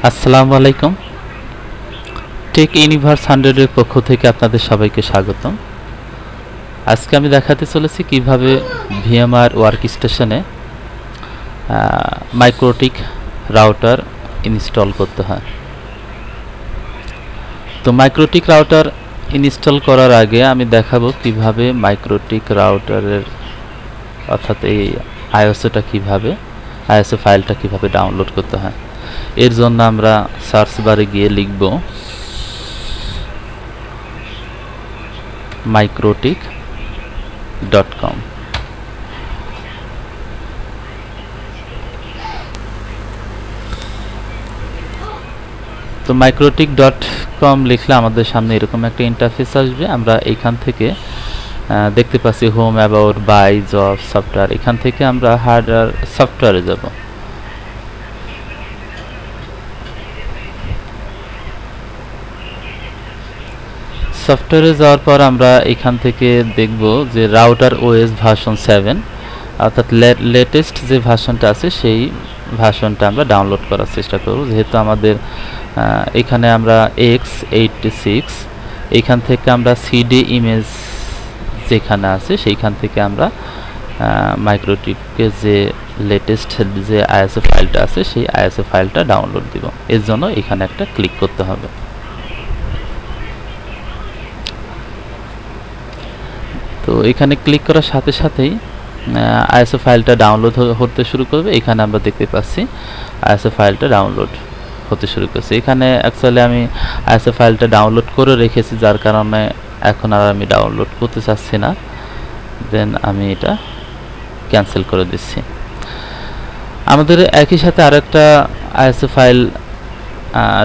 আসসালামু আলাইকুম। Tech universe 100 এর পক্ষ থেকে আপনাদের সবাইকে স্বাগতম। আজকে আমি দেখাতে চলেছি কিভাবে ভিএমআর ওয়ার্কস্টেশনে মাইক্রোটিক রাউটার ইনস্টল করতে হয়। তো মাইক্রোটিক রাউটার ইনস্টল করার আগে আমি দেখাবো কিভাবে মাইক্রোটিক রাউটারের অর্থাৎ এই আইএসও ফাইলটা কিভাবে ডাউনলোড করতে হয়। এর জন্য আমরা সার্চ বারে গিয়ে লিখব microtik.com। তো microtik.com লিখলে আমাদের সামনে এরকম একটা ইন্টারফেস আসবে। আমরা এইখান থেকে দেখতে পাচ্ছি home, about, buy, job, software. এখান থেকে আমরা হার্ডওয়্যার সফটওয়্যারে যাব। সফটওয়্যারে যাওয়ার পর আমরা এখান থেকে দেখব যে রাউটার ওএস ভার্সন 7 অর্থাৎ লেটেস্ট যে ভার্সনটা আছে সেই ভার্সনটা আমরা ডাউনলোড করার চেষ্টা করব। যেহেতু আমাদের এখানে আমরা x86, এইখান থেকে আমরা সিডি ইমেজ যেখানে আছে সেইখান থেকে আমরা মাইক্রোটিকের যে লেটেস্ট যে আইএসও ফাইলটা আছে সেই আইএসও ফাইলটা ডাউনলোড দিব। এর জন্য এখানে একটা ক্লিক করতে হবে। তো এখানে ক্লিক করার সাথে সাথেই আইএসও ফাইলটা ডাউনলোড হতে শুরু করবে। এখানে আমরা দেখতে পাচ্ছি আইএসও ফাইলটা ডাউনলোড হতে শুরু করছে। এখানে অ্যাকচুয়ালি আমি আইএসও ফাইলটা ডাউনলোড করে রেখেছি, যার কারণে এখন আর আমি ডাউনলোড করতে চাচ্ছি না। দেন আমি এটা ক্যান্সেল করে দিচ্ছি। আমাদের একই সাথে আরেকটা আইএসও ফাইল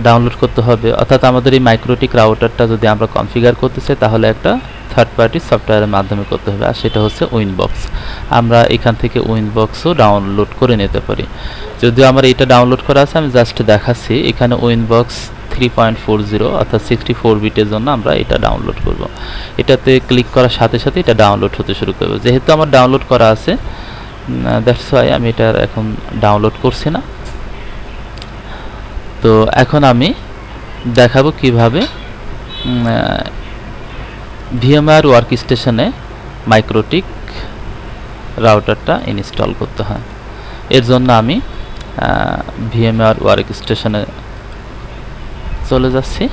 ডাউনলোড করতে হবে, অর্থাৎ আমাদের এই মাইক্রোটিক রাউটারটা যদি আমরা কনফিগার করতে চাই তাহলে একটা থার্ড পার্টি সফটওয়্যারের মাধ্যমে করতে হবে, আর সেটা হচ্ছে উইনবক্স। আমরা এখান থেকে উইনবক্সও ডাউনলোড করে নিতে পারি। যদিও আমার এটা ডাউনলোড করা আছে, আমি জাস্ট দেখাচ্ছি। এখানে উইনবক্স 3.40 অর্থাৎ 64 বিটের জন্য আমরা এটা ডাউনলোড করব। এটাতে ক্লিক করার সাথে সাথে এটা ডাউনলোড হতে শুরু করবে। যেহেতু আমার ডাউনলোড করা আছে, দ্যাটস ওয়াই আমি এটা এখন ডাউনলোড করছি না। তো এখন আমি দেখাবো কিভাবে ভিএমআর ওয়ার্কস্টেশনে মাইক্রোটিক রাউটারটা ইনস্টল করতে হয়। এর জন্য আমি ভিএমআর ওয়ার্কস্টেশনে চলে যাচ্ছি।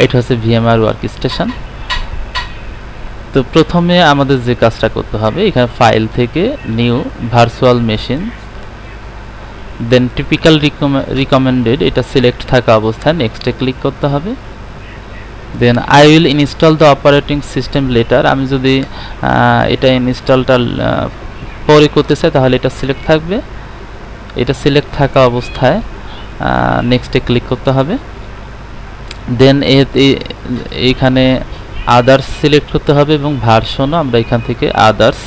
এটা হচ্ছে ভিএমআর ওয়ার্কস্টেশন। তো প্রথমে আমাদের যে কাজটা করতে হবে, এখানে ফাইল থেকে new virtual machine, then typical recommended এটা সিলেক্ট থাকা অবস্থায় নেক্সটে ক্লিক করতে হবে। Then I will install the operating system later. আমি যদি এটা ইনস্টলটা পরে করতে চাই তাহলে এটা সিলেক্ট থাকবে। এটা সিলেক্ট থাকা অবস্থায় নেক্সটে ক্লিক করতে হবে। দেন এইখানে আদার্স সিলেক্ট করতে হবে এবং ভার্সনও আমরা এখান থেকে আদার্স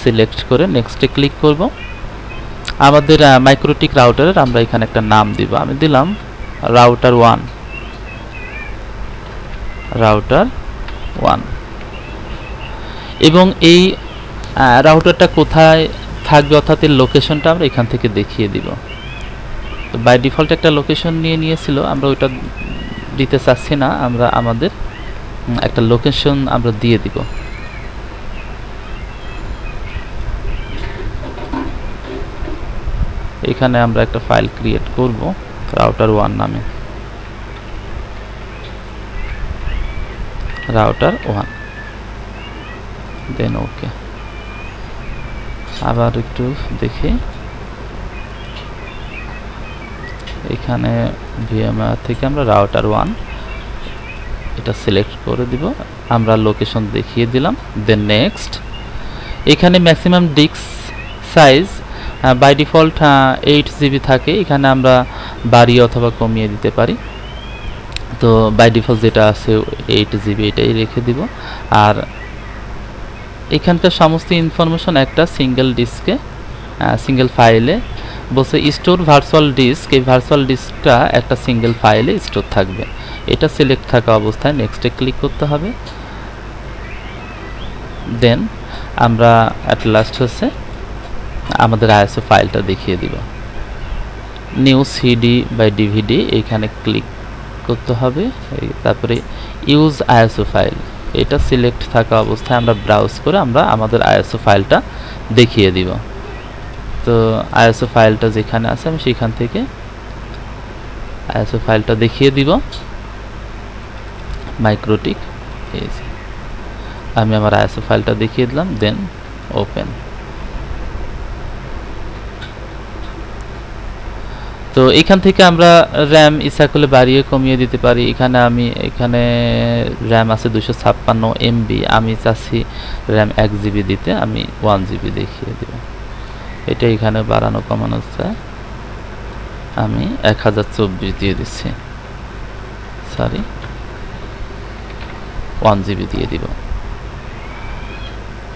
সিলেক্ট করে নেক্সটে ক্লিক করব। আমাদের মাইক্রোটিক রাউটারের আমরা এখানে একটা নাম দিব। আমি দিলাম রাউটার 1 এবং এই রাউটারটা কোথায় থাকবে অর্থাৎ এর লোকেশনটা আমরা এখান থেকে দেখিয়ে দিব। তো বাই ডিফল্ট একটা লোকেশন নিয়েছিল, আমরা ওইটা দিতে চাচ্ছি না। আমরা আমাদের একটা লোকেশন আমরা দিয়ে দিব। এখানে আমরা একটা ফাইল ক্রিয়েট করব রাউটার 1 নামে, রাউটার 1। দেন ওকে। আবার একটু দেখি, এখানে ভিএমআর থেকে আমরা রাউটার 1 এটা সিলেক্ট করে দিব। আমরা লোকেশন দেখিয়ে দিলাম। Then next. এখানে maximum disk size by default 8 GB থাকে। এখানে আমরা বাড়িয়ে অথবা কমিয়ে দিতে পারি। তো বাই ডিফল্ট যেটা আছে 8 GB এটাই রেখে দিব। আর এখানকার সমস্ত ইনফরমেশন একটা সিঙ্গেল ডিস্কে, সিঙ্গেল ফাইলে বলছে স্টোর ভার্চুয়াল ডিস্ক। এই ভার্চুয়াল ডিস্কটা একটা সিঙ্গেল ফাইলে স্টোর থাকবে। এটা সিলেক্ট থাকা অবস্থায় নেক্সটে ক্লিক করতে হবে। দেন আমরা অ্যাট লাস্ট হচ্ছে আমাদের আইএসও ফাইলটা দেখিয়ে দিব। নিউ সিডি বাই ডিভিডি এখানে ক্লিক করতে হবে, তারপরে ইউজ আইএসও ফাইল এটা সিলেক্ট থাকা অবস্থায় আমরা ব্রাউজ করে আমরা আমাদের আইএসও ফাইলটা দেখিয়ে দিব। তো আইএসও ফাইলটা যেখানে আছে আমি সেখান থেকে আইএসও ফাইলটা দেখিয়ে দিব। মাইক্রোটিক আমি আমার আইএসও ফাইলটা দেখিয়ে দিলাম, দেন ওপেন। তো এখান থেকে আমরা র্যাম ইচ্ছা করলে বাড়িয়ে কমিয়ে দিতে পারি। এখানে র্যাম আছে 256 MB, আমি চাচ্ছি র্যাম 1 GB দিতে, আমি 1 GB দেখিয়ে দেব। এটা এখানে বাড়ানো কমানো যায়, আমি 1024 দিয়ে দিচ্ছি, সরি 1 GB দিয়ে দিব।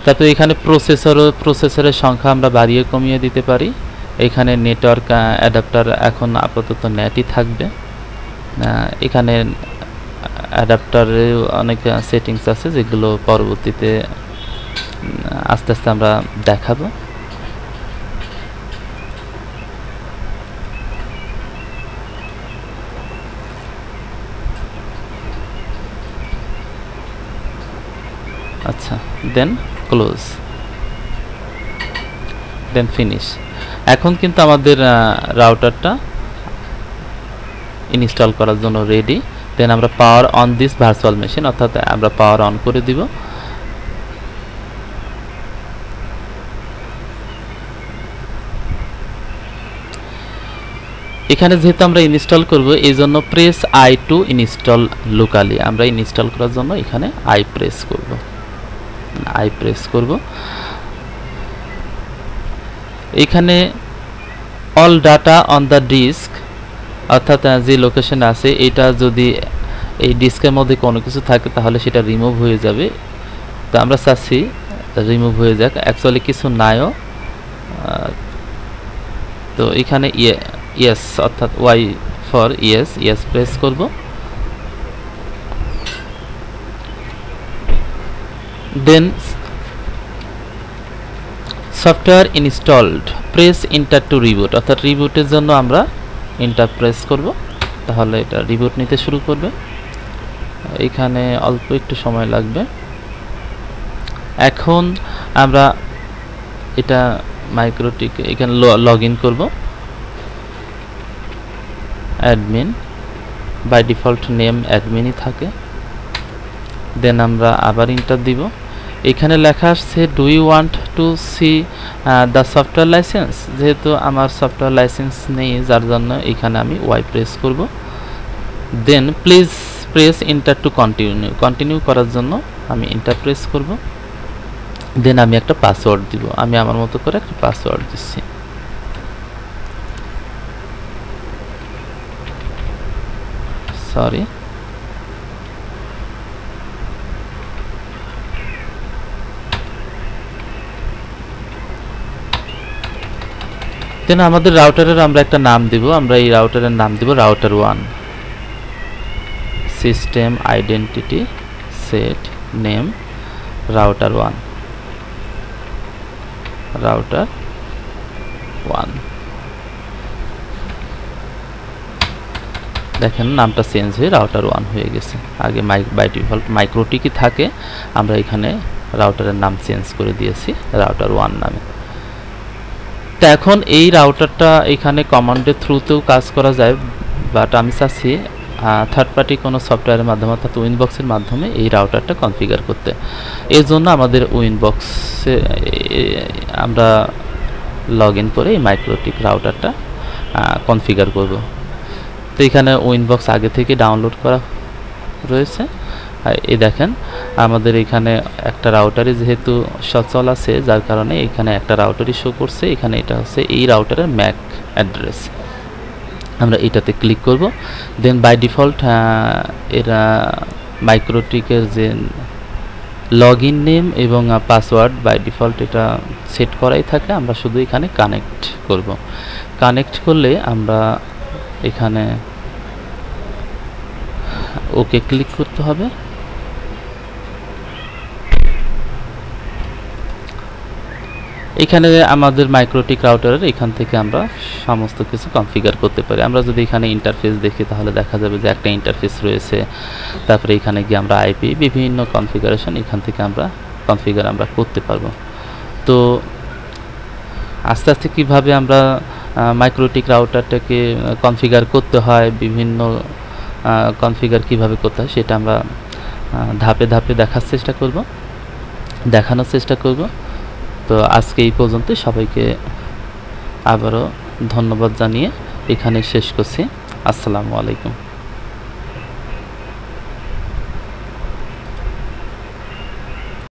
তারপরে এখানে প্রসেসরের সংখ্যা আমরা বাড়িয়ে কমিয়ে দিতে পারি। এখানে নেটওয়ার্ক অ্যাডাপ্টার এখন আপাতত নেটই থাকবে। এখানে অ্যাডাপ্টারে অনেক সেটিংস আছে যেগুলো পরবর্তীতে আস্তে আস্তে আমরা দেখাবো। আচ্ছা, দেন ক্লোজ, দেন ফিনিশ। এখন কিন্তু আমাদের রাউটারটা ইনস্টল করার জন্য রেডি। দেন আমরা power on this virtual machine, অর্থাৎ আমরা পাওয়ার অন করে দিব। এখানে যেহেতু আমরা ইনস্টল করব এই জন্য press I to install locally, আমরা ইনস্টল করার জন্য এখানে আই প্রেস করব। এখানে all data on the disk, অর্থাৎ যে লোকেশন আছে এটা যদি এই ডিস্কের মধ্যে কোনো কিছু থাকে তাহলে সেটা রিমুভ হয়ে যাবে। তো আমরা চাচ্ছি রিমুভ হয়ে যাক, অ্যাকচুয়ালি কিছু নাইও। তো এখানে ইয়েস অর্থাৎ ওয়াই ফর ইয়েস প্রেস করব। Then software installed, press enter to reboot, অর্থাৎ রিবুটের জন্য আমরা এন্টার প্রেস করব, তাহলে এটা রিবুট নিতে শুরু করবে। এখানে অল্প একটু সময় লাগবে। এখন আমরা এটা মাইক্রোটিক এখানে লগ ইন করব। অ্যাডমিন, বাই ডিফল্ট নেম অ্যাডমিনই থাকে। দেন আমরা আবার এন্টার দিব। এখানে লেখা আসছে do you want to see the software licence, যেহেতু আমার সফটওয়্যার লাইসেন্স নেই যার জন্য এখানে আমি ওয়াই প্রেস করব। Then please press enter to continue করার জন্য আমি এন্টার প্রেস করব। দেন আমি একটা পাসওয়ার্ড দিব, আমি আমার মতো করে একটা পাসওয়ার্ড দিচ্ছি। সরি, দেন আমাদের রাউটারের আমরা একটা নাম দিব, আমরা এই রাউটারের নাম দিব router 1। System identity set name router 1, router 1। দেখেন নামটা চেঞ্জ হয়ে রাউটার 1 হয়ে গেছে। আগে বাই ডিফল্ট মাইক্রোটিকই থাকে, আমরা এখানে রাউটারের নাম চেঞ্জ করে দিয়েছি রাউটার 1 নামে। তো এখন এই রাউটারটা এখানে কমান্ডের থ্রুতেও কাজ করা যায়, বাট আমি চাচ্ছি থার্ড পার্টি কোনো সফটওয়্যারের মাধ্যমে অর্থাৎ উইনবক্সের মাধ্যমে এই রাউটারটা কনফিগার করতে। এর জন্য আমাদের উইনবক্সে আমরা লগ ইন করে এই মাইক্রোটিক রাউটারটা কনফিগার করব। তো এখানে উইনবক্স আগে থেকে ডাউনলোড করা রয়েছে। এই দেখেন আমাদের এখানে একটা রাউটারই যেহেতু সচল আছে যার কারণে এখানে একটা রাউটারই শো করছে। এখানে এটা হচ্ছে এই রাউটারের ম্যাক অ্যাড্রেস, আমরা এটাতে ক্লিক করব। দেন বাই ডিফল্ট এরা মাইক্রোটিকের যে লগ ইন নেম এবং পাসওয়ার্ড বাই ডিফল্ট এটা সেট করাই থাকে, আমরা শুধু এখানে কানেক্ট করব। কানেক্ট করলে আমরা এখানে ওকে ক্লিক করতে হবে। এখানে আমাদের মাইক্রোটিক রাউটারের এখান থেকে আমরা সমস্ত কিছু কনফিগার করতে পারি। আমরা যদি এখানে ইন্টারফেস দেখি তাহলে দেখা যাবে যে একটা ইন্টারফেস রয়েছে, তারপরে এখানে গিয়ে আমরা আইপি বিভিন্ন কনফিগারেশন এখান থেকে আমরা কনফিগার আমরা করতে পারবো। তো আস্তে আস্তে কীভাবে আমরা মাইক্রোটিক রাউটারটাকে কনফিগার করতে হয়, বিভিন্ন কনফিগার কিভাবে করতে হয় সেটা আমরা ধাপে ধাপে দেখানোর চেষ্টা করব। তো আজকে এই পর্যন্ত, সবাইকে আবারও ধন্যবাদ জানিয়ে এখানে শেষ করছি। আসসালামু আলাইকুম।